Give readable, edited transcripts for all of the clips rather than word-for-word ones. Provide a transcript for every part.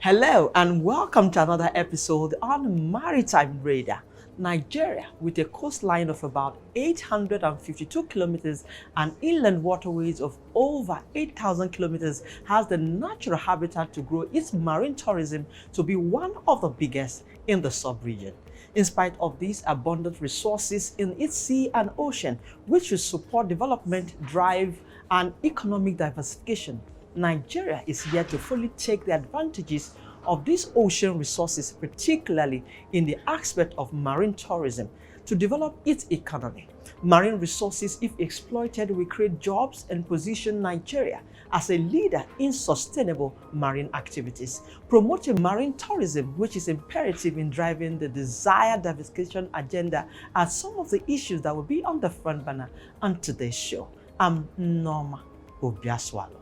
Hello and welcome to another episode on Maritime Radar. Nigeria, with a coastline of about 852 kilometers and inland waterways of over 8,000 kilometers, has the natural habitat to grow its marine tourism to be one of the biggest in the sub-region. In spite of these abundant resources in its sea and ocean, which will support development, drive, and economic diversification, Nigeria is yet to fully take the advantages of these ocean resources, particularly in the aspect of marine tourism, to develop its economy. Marine resources, if exploited, will create jobs and position Nigeria as a leader in sustainable marine activities. Promoting marine tourism, which is imperative in driving the desired diversification agenda, are some of the issues that will be on the front burner on today's show. I'm Nneoma Obi-Asualo.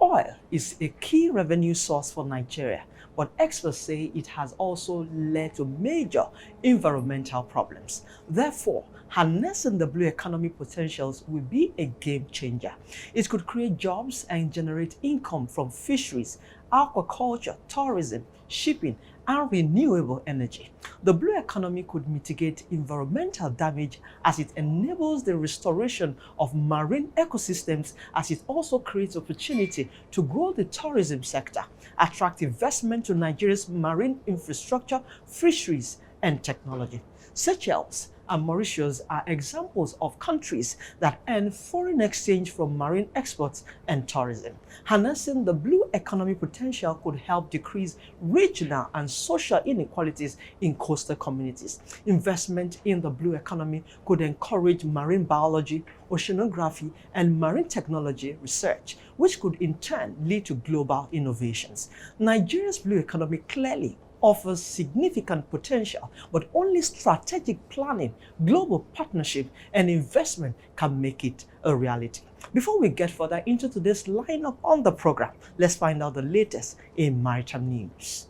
Oil is a key revenue source for Nigeria, but experts say it has also led to major environmental problems. Therefore, harnessing the blue economy potentials will be a game changer. It could create jobs and generate income from fisheries, aquaculture, tourism, shipping, and renewable energy. The blue economy could mitigate environmental damage as it enables the restoration of marine ecosystems, as it also creates opportunity to grow the tourism sector, attract investment to Nigeria's marine infrastructure, fisheries, and technology. Seychelles and Mauritius are examples of countries that earn foreign exchange from marine exports and tourism. Harnessing the blue economy potential could help decrease regional and social inequalities in coastal communities. Investment in the blue economy could encourage marine biology, oceanography, and marine technology research, which could in turn lead to global innovations. Nigeria's blue economy clearly offers significant potential, but only strategic planning, global partnership, and investment can make it a reality. Before we get further into today's lineup on the program, let's find out the latest in maritime news.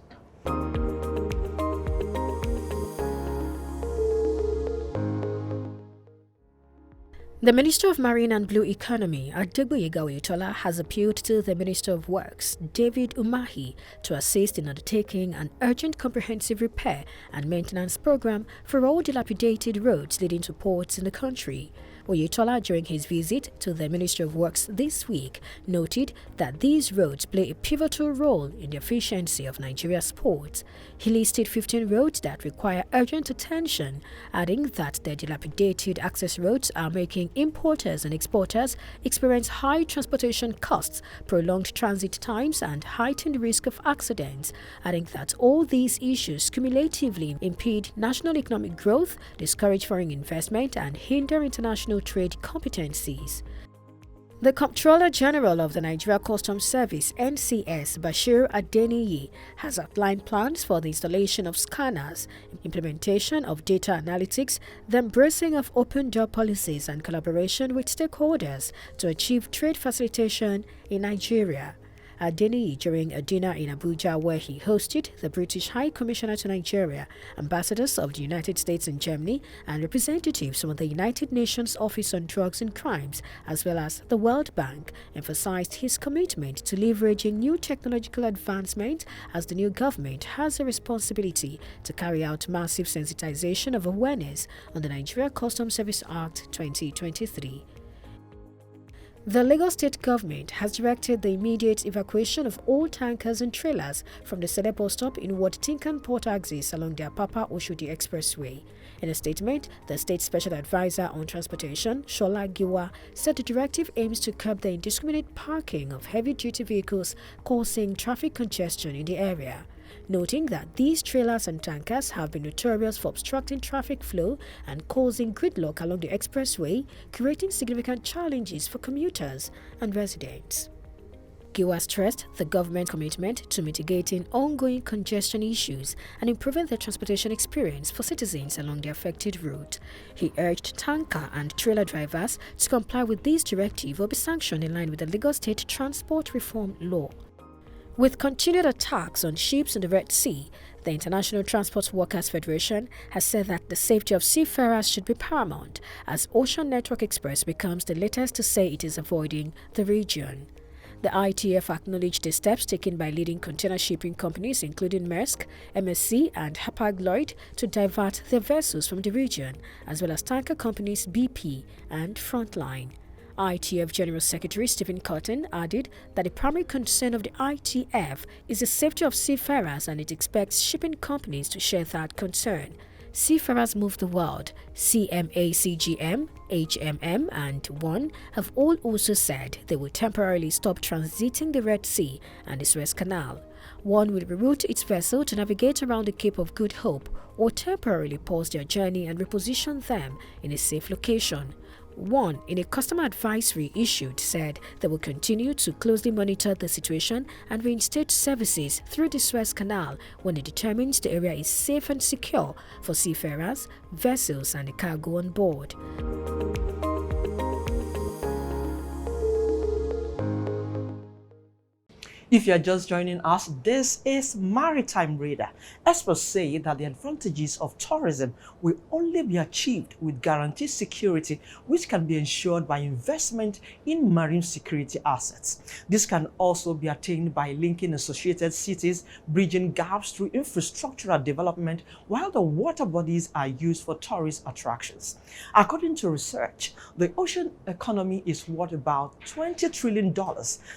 The Minister of Marine and Blue Economy, Adegboyega Oyetola, has appealed to the Minister of Works, David Umahi, to assist in undertaking an urgent comprehensive repair and maintenance program for all dilapidated roads leading to ports in the country. Oyetola, during his visit to the Ministry of Works this week, noted that these roads play a pivotal role in the efficiency of Nigeria's ports. He listed 15 roads that require urgent attention, adding that the dilapidated access roads are making importers and exporters experience high transportation costs, prolonged transit times, and heightened risk of accidents, adding that all these issues cumulatively impede national economic growth, discourage foreign investment, and hinder international trade competencies. The Comptroller General of the Nigeria Customs Service (NCS), Bashir Adeniyi, has outlined plans for the installation of scanners, implementation of data analytics, the embracing of open door policies, and collaboration with stakeholders to achieve trade facilitation in Nigeria. Adeniyi, during a dinner in Abuja where he hosted the British High Commissioner to Nigeria, ambassadors of the United States and Germany, and representatives from the United Nations Office on Drugs and Crimes, as well as the World Bank, emphasized his commitment to leveraging new technological advancement, as the new government has a responsibility to carry out massive sensitization of awareness on the Nigeria Customs Service Act 2023. The Lagos State government has directed the immediate evacuation of all tankers and trailers from the Sele bus stop in Ward Tinkan Port axis along the Apapa-Oshodi Expressway. In a statement, the State Special Advisor on Transportation, Shola Giwa, said the directive aims to curb the indiscriminate parking of heavy-duty vehicles causing traffic congestion in the area, noting that these trailers and tankers have been notorious for obstructing traffic flow and causing gridlock along the expressway, creating significant challenges for commuters and residents. Giwa stressed the government's commitment to mitigating ongoing congestion issues and improving the transportation experience for citizens along the affected route. He urged tanker and trailer drivers to comply with this directive or be sanctioned in line with the Lagos State Transport Reform Law. With continued attacks on ships in the Red Sea, the International Transport Workers Federation has said that the safety of seafarers should be paramount as Ocean Network Express becomes the latest to say it is avoiding the region. The ITF acknowledged the steps taken by leading container shipping companies including Maersk, MSC and Hapag-Lloyd to divert their vessels from the region, as well as tanker companies BP and Frontline. ITF General Secretary Stephen Cotton added that the primary concern of the ITF is the safety of seafarers and it expects shipping companies to share that concern. Seafarers Move the World, CMA-CGM, HMM and ONE have all also said they will temporarily stop transiting the Red Sea and the Suez Canal. ONE will reroute its vessel to navigate around the Cape of Good Hope or temporarily pause their journey and reposition them in a safe location. ONE, in a customer advisory issued, said they will continue to closely monitor the situation and reinstate services through the Suez Canal when it determines the area is safe and secure for seafarers, vessels and the cargo on board. If you are just joining us, this is Maritime Radar. Experts say that the advantages of tourism will only be achieved with guaranteed security, which can be ensured by investment in marine security assets. This can also be attained by linking associated cities, bridging gaps through infrastructural development, while the water bodies are used for tourist attractions. According to research, the ocean economy is worth about $20 trillion.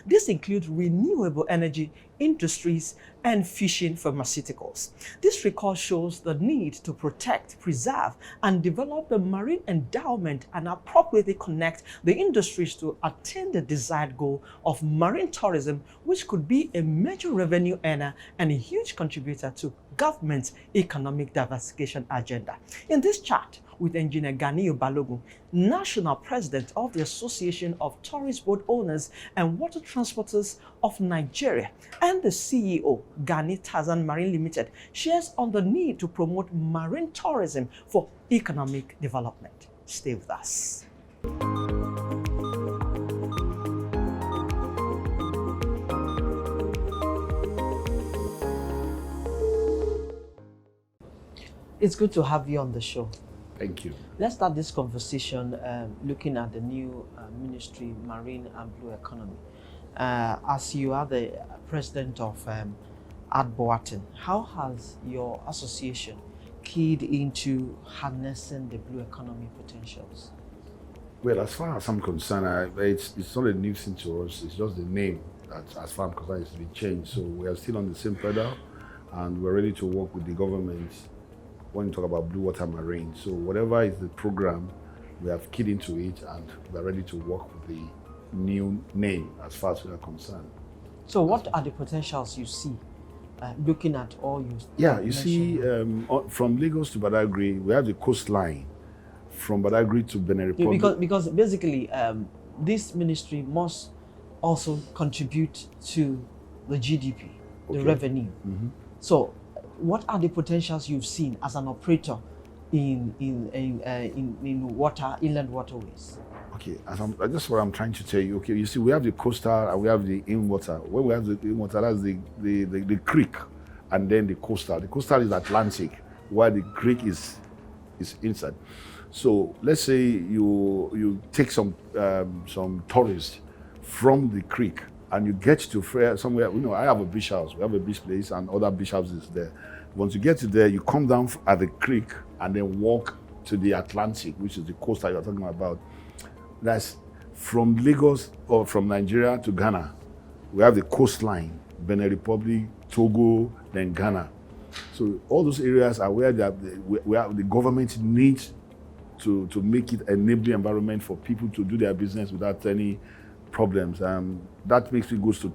This includes renewable energy, industries, and fishing pharmaceuticals. This record shows the need to protect, preserve, and develop the marine endowment and appropriately connect the industries to attain the desired goal of marine tourism, which could be a major revenue earner and a huge contributor to government's economic diversification agenda. In this chart, with Engineer Ganiyu Balogun, National President of the Association of Tourist Boat Owners and Water Transporters of Nigeria, and the CEO, Gani-Tarza Marine Limited, shares on the need to promote marine tourism for economic development. Stay with us. It's good to have you on the show. Thank you. Let's start this conversation looking at the new ministry, Marine and Blue Economy. As you are the president of Adboatin, how has your association keyed into harnessing the blue economy potentials? Well, as far as I'm concerned, it's not a new thing to us. It's just the name that, as far as I'm concerned, it's been changed. So we are still on the same pedal, and we're ready to work with the government when you talk about blue water marine. So whatever is the program, we have keyed into it, and we're ready to work with the new name as far as we are concerned. So what are the potentials you see looking at all you you see, from Lagos to Badagry, we have the coastline from Badagry to Benin Republic. Because basically this ministry must also contribute to the GDP, the revenue. Mm-hmm. So what are the potentials you've seen as an operator in inland waterways? Okay, that's what I'm trying to tell you. Okay, you see, we have the coastal and we have the in-water. When we have the in-water, that's the creek, and then the coastal. The coastal is Atlantic, while the creek is inside. So let's say you take some tourists from the creek and you get to somewhere. I have a beach house. We have a beach place and other beach houses there. Once you get to there, you come down at the creek and then walk to the Atlantic, which is the coastal you're talking about. That's from Lagos or from Nigeria to Ghana. We have the coastline, Benin Republic, Togo, then Ghana. So all those areas are where the government needs to make it an enabling environment for people to do their business without any problems. That makes it goes to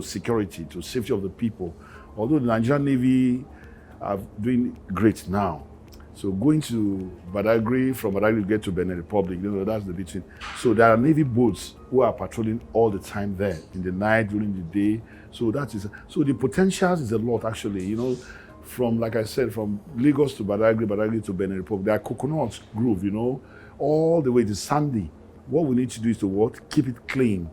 security, to safety of the people. Although the Nigerian Navy are doing great now. So going to Badagry, from Badagry to get to Benin Republic, that's the between. So there are Navy boats who are patrolling all the time there, in the night, during the day. So the potentials is a lot actually, from, like I said, from Lagos to Badagry to Benin Republic. There are coconut grove, all the way to sandy. What we need to do is to keep it clean,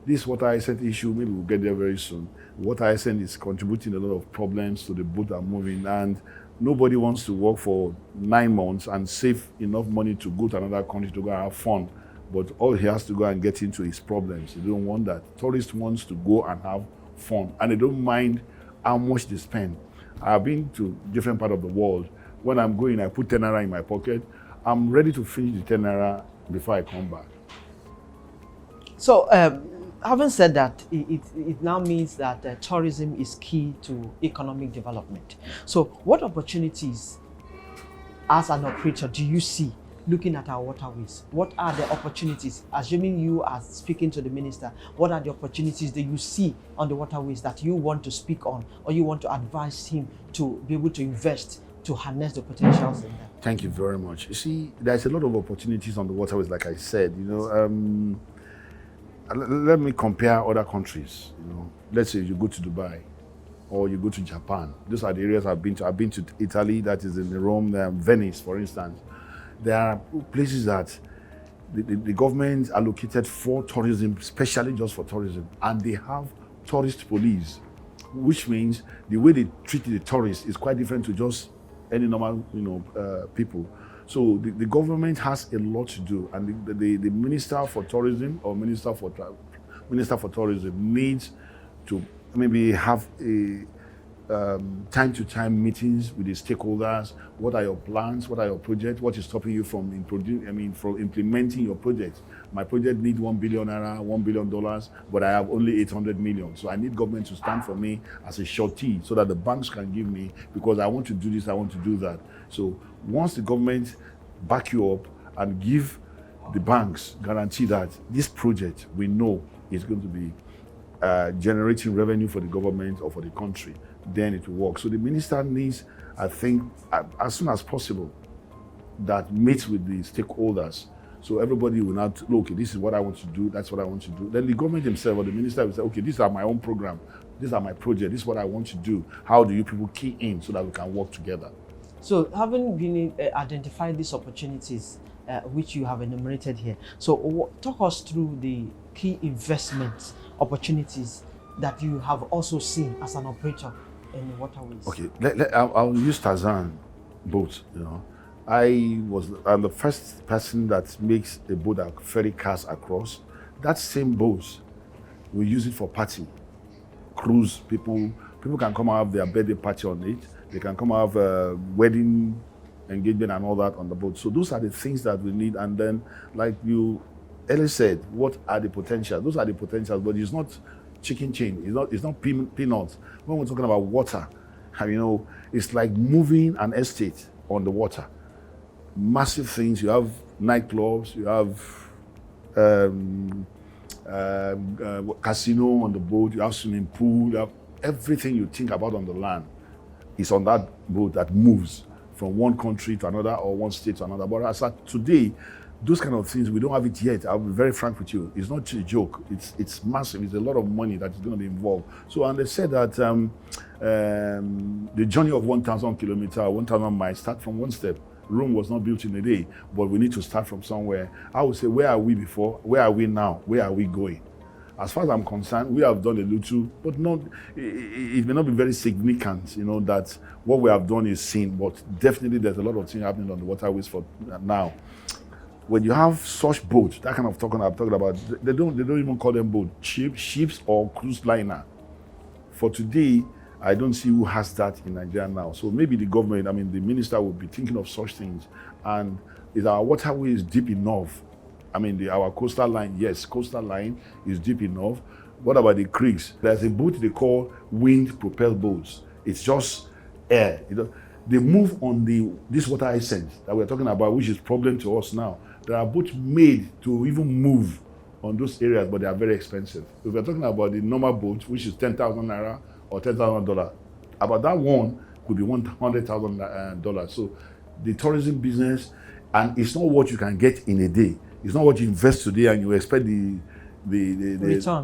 This water hyacinth issue, maybe we'll get there very soon. Water hyacinth is contributing a lot of problems to the boat are moving, and nobody wants to work for 9 months and save enough money to go to another country to go and have fun. But all he has to go and get into is problems. They don't want that. Tourists wants to go and have fun, and they don't mind how much they spend. I've been to different parts of the world. When I'm going, I put 10 naira in my pocket. I'm ready to finish the 10 naira before I come back. So, having said that, it now means that tourism is key to economic development. So, what opportunities, as an operator, do you see looking at our waterways? What are the opportunities? Assuming you are speaking to the minister, what are the opportunities that you see on the waterways that you want to speak on, or you want to advise him to be able to invest to harness the potentials in them? Thank you very much. You see, there's a lot of opportunities on the waterways, like I said. Let me compare other countries. Let's say you go to Dubai or you go to Japan. Those are the areas I've been to. I've been to Italy, that is in Rome, Venice, for instance. There are places that the government allocated for tourism, especially just for tourism, and they have tourist police, which means the way they treat the tourists is quite different to just any normal, people. So the government has a lot to do, and the Minister for Tourism or Minister for Tourism needs to maybe have a time-to-time meetings with the stakeholders. What are your plans? What are your projects? What is stopping you from implementing your project? My project needs $1 billion, $1 billion, but I have only 800 million. So I need government to stand for me as a surety so that the banks can give me, because I want to do this, I want to do that. So once the government back you up and give the banks guarantee that this project we know is going to be generating revenue for the government or for the country, then it will work. So the minister needs, I think, as soon as possible, that meets with the stakeholders. So everybody will not look, okay, this is what I want to do, that's what I want to do. Then the government himself or the minister will say, okay, these are my own program, these are my project, this is what I want to do. How do you people key in so that we can work together? So, having been identified these opportunities, which you have enumerated here, so talk us through the key investment opportunities that you have also seen as an operator in waterways. Okay, I'll use Tarzan boat. I'm the first person that makes a boat that ferry cars across. That same boat, we use it for party, cruise. People can come and have their birthday party on it. They can come have a wedding engagement and all that on the boat. So those are the things that we need. And then, like you earlier said, what are the potentials? Those are the potentials, but it's not chicken chain. It's not peanuts. When we're talking about water, it's like moving an estate on the water. Massive things. You have nightclubs. You have casino on the boat. You have swimming pool. You have everything you think about on the land. Is on that boat that moves from one country to another or one state to another. But as of today, those kind of things, we don't have it yet. I'll be very frank with you. It's not a joke. It's massive. It's a lot of money that is going to be involved. So, and they said that the journey of 1,000 kilometers, 1,000 miles, start from one step. Rome was not built in a day, but we need to start from somewhere. I would say, where are we before? Where are we now? Where are we going? As far as I'm concerned, we have done a little, but it may not be very significant, that what we have done is seen, but definitely there's a lot of things happening on the waterways for now. When you have such boats, that kind of talking I'm talking about, they don't even call them boats, ships or cruise liner. For today, I don't see who has that in Nigeria now. So maybe the government, the minister would be thinking of such things. And is our waterways deep enough? Our coastal line, yes, coastal line is deep enough. What about the creeks? There's a boat they call wind-propelled boats. It's just air. They move on this water hyacinth that we're talking about, which is a problem to us now. There are boats made to even move on those areas, but they are very expensive. If we're talking about the normal boat, which is 10,000 naira or $10,000, about that one could be $100,000. So the tourism business, and it's not what you can get in a day. It's not what you invest today and you expect the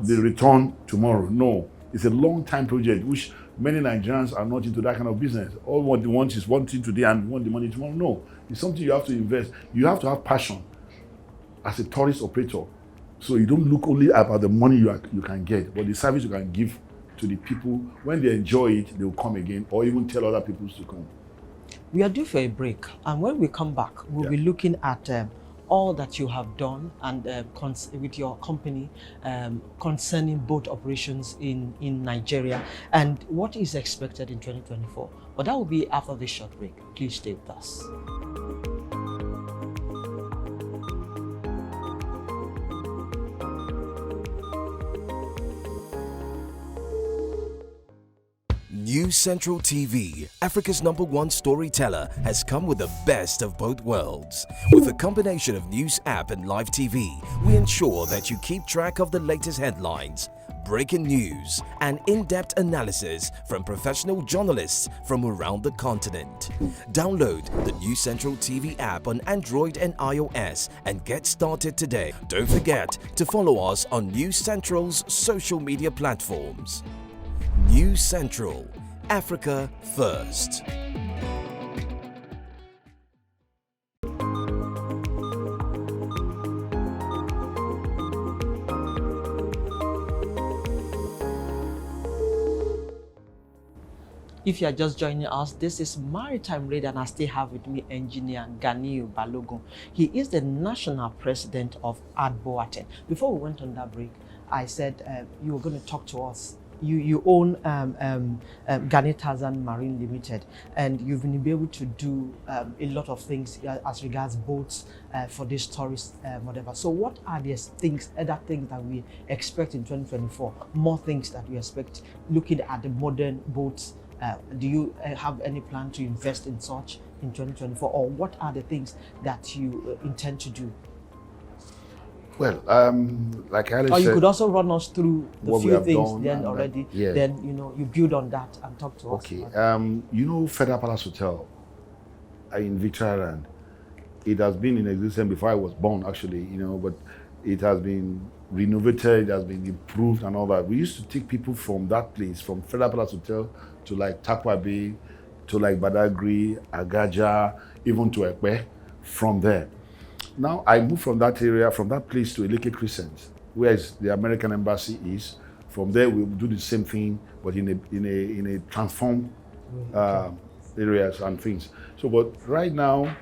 return tomorrow. No, it's a long-time project, which many Nigerians are not into that kind of business. All what they want is one thing today and want the money tomorrow. No, it's something you have to invest. You have to have passion as a tourist operator So you don't look only about the money you can get, but the service you can give to the people. When they enjoy it, they will come again, or even tell other people to come. We are due for a break, and when we come back, we'll be looking at all that you have done and with your company concerning boat operations in Nigeria and what is expected in 2024. But that will be after this short break. Please stay with us. News Central TV, Africa's #1 storyteller, has come with the best of both worlds. With a combination of news app and live TV, we ensure that you keep track of the latest headlines, breaking news, and in-depth analysis from professional journalists from around the continent. Download the News Central TV app on Android and iOS and get started today. Don't forget to follow us on News Central's social media platforms. News Central, Africa First. If you are just joining us, this is Maritime Radio, and I still have with me engineer Ganiyu Balogun. He is the national president of ADBOATEN. Before we went on that break, I said you were going to talk to us. You own Gani-Tarza Marine Limited, and you've been able to do a lot of things as regards boats for this tourist whatever. So what are the other things that we expect in 2024? More things that we expect looking at the modern boats. Do you have any plan to invest in such in 2024, or what are the things that you intend to do? Well, like I or said, you could also run us through the few things then already. Yeah. Then you build on that and talk to us. Okay. Federal Palace Hotel in Victoria Island. It has been in existence before I was born, actually. But it has been renovated, it has been improved and all that. We used to take people from that place, from Federal Palace Hotel to like Takwa Bay, to like Badagry, Agaja, even to Ekpe, from there. Now I moved from that area, from that place to Eleke Crescent, where the American embassy is. From there we will do the same thing, but in a transformed areas and things. So, but right now,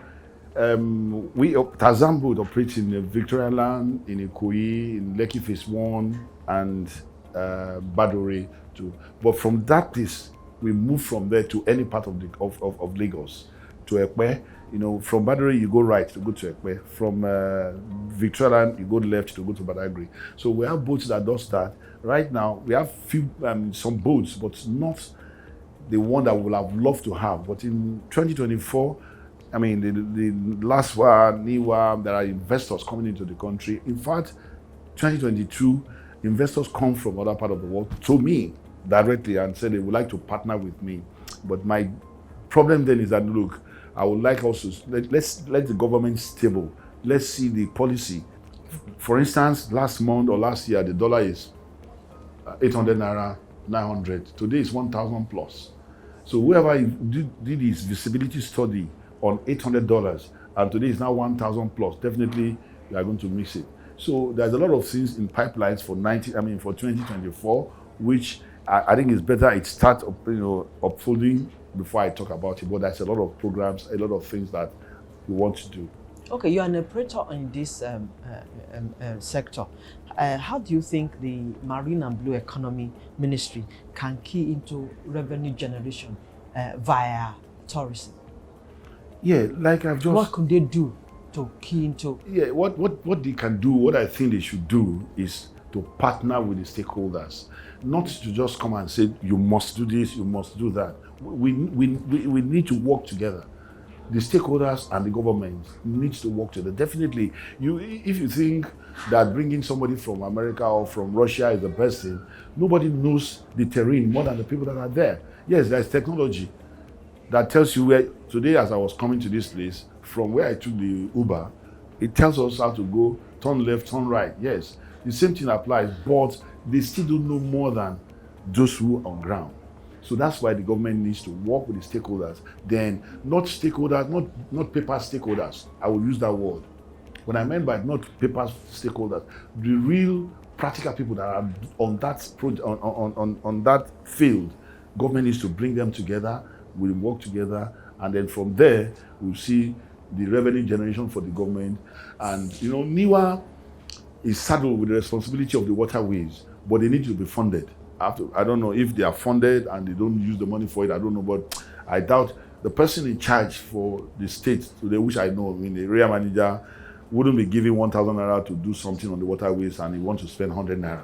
Tarzan boat operates in Victoria Land, in Ikoyi, in Lekki Phase 1, and Badore too. But from that place, we move from there to any part of Lagos, to Ekpe. From Badore you go right to go to Ekpe. From Victoria Land you go left to go to Badagry. So we have boats that does that. Right now we have some boats, but not the one that we would have loved to have. But in 2024, I mean, the last one, Nneoma, there are investors coming into the country. In fact, 2022, investors come from other part of the world to me directly and say they would like to partner with me. But my problem then is that, look, I would like also, let's let the government stable. Let's see the policy. For instance, last month or last year, the dollar is 800 naira, 900. Today is 1,000 plus. So whoever did his visibility study on $800 and today is now 1,000 plus, definitely you are going to miss it. So there's a lot of things in pipelines for 2024, which I think is better it starts upfolding before I talk about it. But there's a lot of programs, a lot of things that we want to do. Okay, you're an operator in this sector. How do you think the Marine and Blue Economy Ministry can key into revenue generation via tourism? Yeah, like I've just... What could they do to key into? Yeah, what they can do, what I think they should do is to partner with the stakeholders. Not to just come and say, you must do this, you must do that. We need to work together. The stakeholders and the government needs to work together. Definitely, if you think that bringing somebody from America or from Russia is the best thing, nobody knows the terrain more than the people that are there. Yes, there's technology that tells you where. Today, as I was coming to this place, from where I took the Uber, it tells us how to go, turn left, turn right. Yes, the same thing applies, but they still don't know more than those who are on ground. So that's why the government needs to work with the stakeholders. Then, not stakeholders, not paper stakeholders. I will use that word. When I meant by not paper stakeholders, the real practical people that are on that project, on that field, government needs to bring them together, we'll work together, and then from there, we'll see the revenue generation for the government. And, NIWA is saddled with the responsibility of the waterways, but they need to be funded. I don't know if they are funded and they don't use the money for it, I don't know, but I doubt the person in charge for the state today, which I know, the area manager, wouldn't be giving 1,000 naira to do something on the waterways and he wants to spend 100 naira.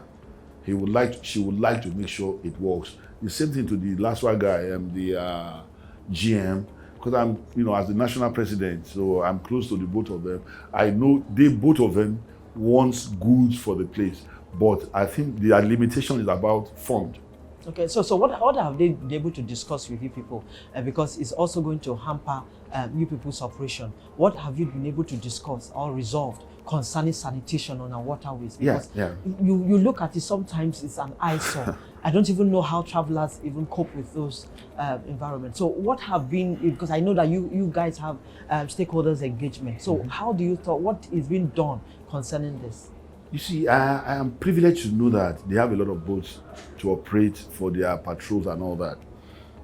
She would like to make sure it works. The same thing to the last one guy, the GM, because I'm, as the national president, so I'm close to the both of them. I know both of them want goods for the place, but I think the limitation is about fund. Okay, so what have they been able to discuss with you people? Because it's also going to hamper you people's operation. What have you been able to discuss or resolved concerning sanitation on our waterways? Because you look at it, sometimes it's an eyesore. I don't even know how travelers even cope with those environments. So what have been, because I know that you guys have stakeholders engagement. So how do you thought, what is being done concerning this? You see, I am privileged to know that they have a lot of boats to operate for their patrols and all that.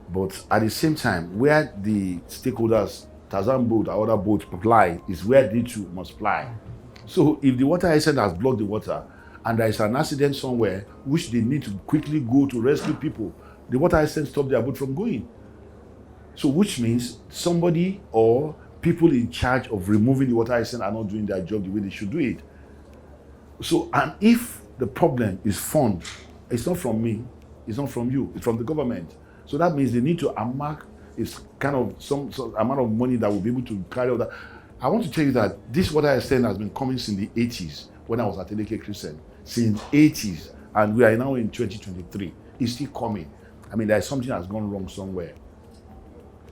But at the same time, where the stakeholders, Tarzan boat or other boats ply, is where they too must ply. So if the water essence has blocked the water and there is an accident somewhere which they need to quickly go to rescue people, the water essence stop their boat from going. So which means somebody or people in charge of removing the water essence are not doing their job the way they should do it. So, and if the problem is fund, it's not from me, it's not from you, it's from the government. So that means they need to earmark kind of some amount of money that will be able to carry out that. I want to tell you that this water extent has been coming since the 80s when I was at Eleke Christian, since 80s, and we are now in 2023. It's still coming. I mean, there's something that's gone wrong somewhere.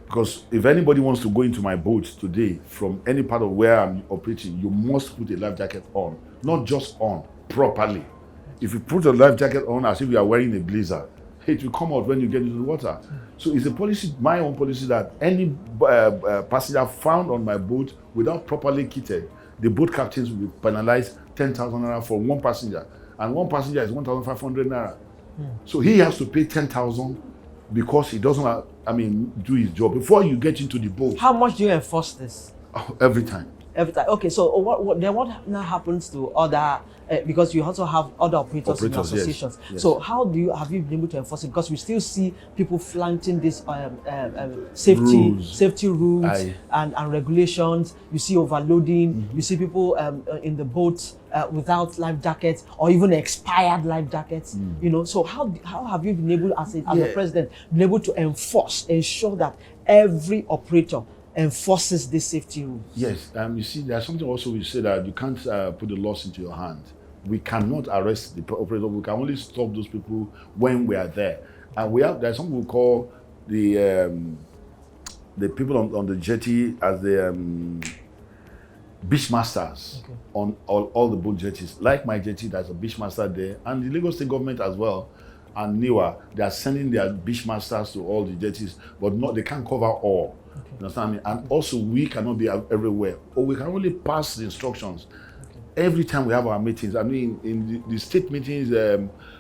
Because if anybody wants to go into my boat today from any part of where I'm operating, you must put a life jacket on. Not just on, properly. If you put a life jacket on as if you are wearing a blazer, it will come out when you get into the water. So it's a policy, my own policy, that any passenger found on my boat without properly kitted, the boat captains will be penalized 10,000 naira for one passenger. And one passenger is 1,500 naira. So he has to pay 10,000 because he doesn't, do his job. Before you get into the boat. How much do you enforce this? Every time. Every time. Okay, so what now happens to other, because you also have other operators in associations. Yes. So how have you been able to enforce it? Because we still see people flaunting this safety rules and regulations. You see overloading. You see people in the boats without life jackets or even expired life jackets. So how have you been able, as a president, been able to ensure that every operator enforces this safety rules? Yes, you see, there's something also we say that you can't put the laws into your hand. We cannot arrest the operator. We can only stop those people when we are there. And there's something we call the people on the jetty as the beach masters on all the boat jetties. Like my jetty, there's a beach master there, and the Lagos State government as well. And NIWA, they are sending their beach masters to all the jetties, but they can't cover all. You understand me? And also, we cannot be everywhere, or we can only pass the instructions. Every time we have our meetings, in the state meetings,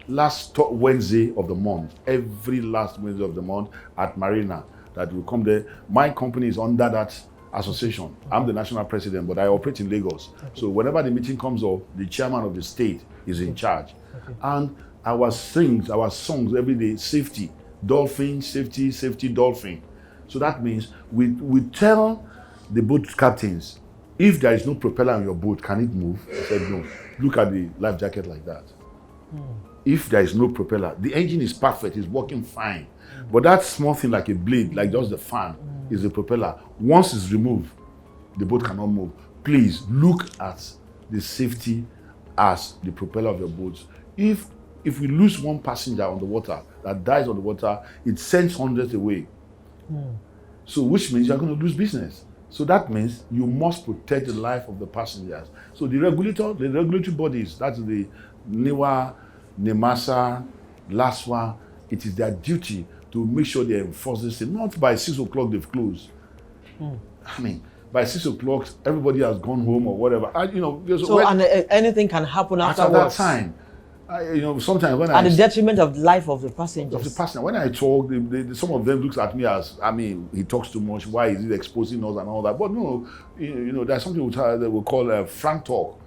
last Wednesday of the month, every last Wednesday of the month at Marina, that will come there. My company is under that association. I'm the national president, but I operate in Lagos. So whenever the meeting comes up, the chairman of the state is in charge. And our songs every day, safety, dolphin, safety, dolphin. So that means we tell the boat captains, if there is no propeller on your boat, can it move? I said no. Look at the life jacket like that. If there is no propeller, the engine is perfect, it's working fine. But that small thing like a blade, like just the fan, is the propeller. Once it's removed, the boat cannot move. Please look at the safety as the propeller of your boat. If we lose one passenger on the water that dies on the water, it sends hundreds away. So which means you're going to lose business. So that means you must protect the life of the passengers. So the regulatory bodies, that's the NIWA, NEMASA, LASWA, it is their duty to make sure they enforce this thing. Not by 6 o'clock they've closed. by 6 o'clock, everybody has gone home or whatever. And, you know, anything can happen after afterwards. that time. You know, sometimes when at the detriment of the life of the passengers. Of the passenger. When I talk, some of them looks at me as, I mean, he talks too much. Why is he exposing us and all that? But no, you know, there's something that we call frank talk.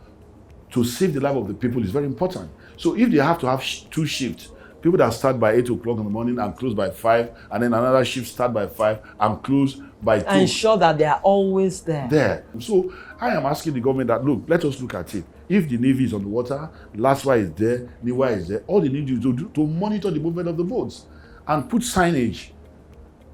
To save the life of the people is very important. So if they have to have 2 shifts, people that start by 8 o'clock in the morning and close by 5, and then another shift start by 5 and close by 2. Ensure that they are always there. So I am asking the government that, look, let us look at it. If the Navy is on the water, LASWA is there, NIWA is there, all they need is to monitor the movement of the boats and put signage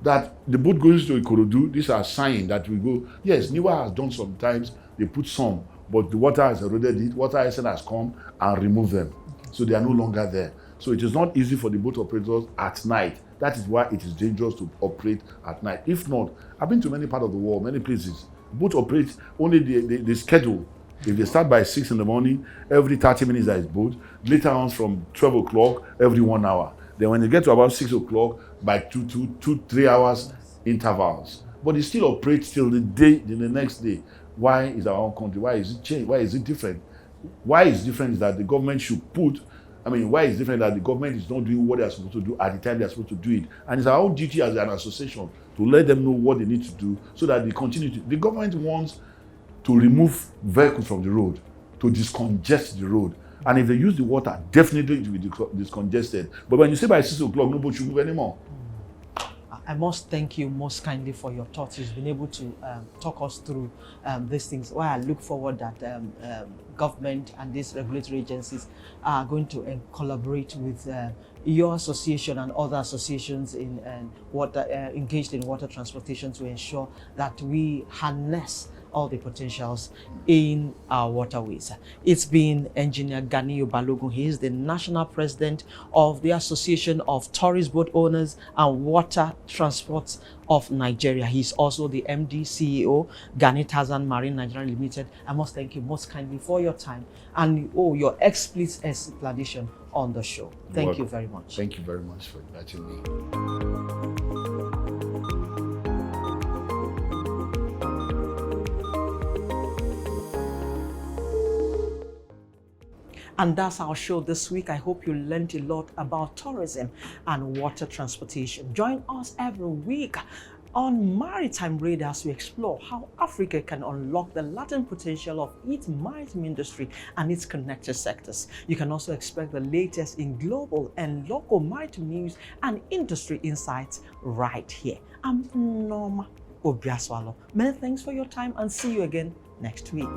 that the boat goes to Ikorodu, these are signs that we go, yes, NIWA has done sometimes, they put some, but the water has eroded it, water has come and removed them. So they are no longer there. So it is not easy for the boat operators at night. That is why it is dangerous to operate at night. If not, I've been to many parts of the world, many places. Boat operate only the schedule. If they start by 6 in the morning, every 30 minutes there is boat. Later on from 12 o'clock, every 1 hour. Then when you get to about 6 o'clock, by 3 hours intervals. But it still operates till the next day. Why is our own country? Why is it changed? Why is it different? Why is different is that the government should why is different that the government is not doing what they are supposed to do at the time they are supposed to do it. And it's our own duty as an association to let them know what they need to do so that they continue to. The government wants to remove vehicles from the road, to discongest the road. And if they use the water, definitely it will be discongested. But when you say by 6 o'clock, nobody should move anymore. I must thank you most kindly for your thoughts. You've been able to talk us through these things. Why I look forward that government and these regulatory agencies are going to collaborate with your association and other associations in water engaged in water transportation to ensure that we harness all the potentials in our waterways. It's been Engineer Ganiyu Balogun. He is the National President of the Association of Tourist Boat Owners and Water Transports of Nigeria. He's also the MD, CEO, Gani-Tarza Marine Nigeria Limited. I must thank you most kindly for your time and your explicit explanation on the show. Thank you very much. Thank you very much for inviting me. And that's our show this week. I hope you learned a lot about tourism and water transportation. Join us every week on Maritime Radar as we explore how Africa can unlock the latent potential of its maritime industry and its connected sectors. You can also expect the latest in global and local maritime news and industry insights right here. I'm Nneoma Obi-Asualo. Many thanks for your time and see you again next week.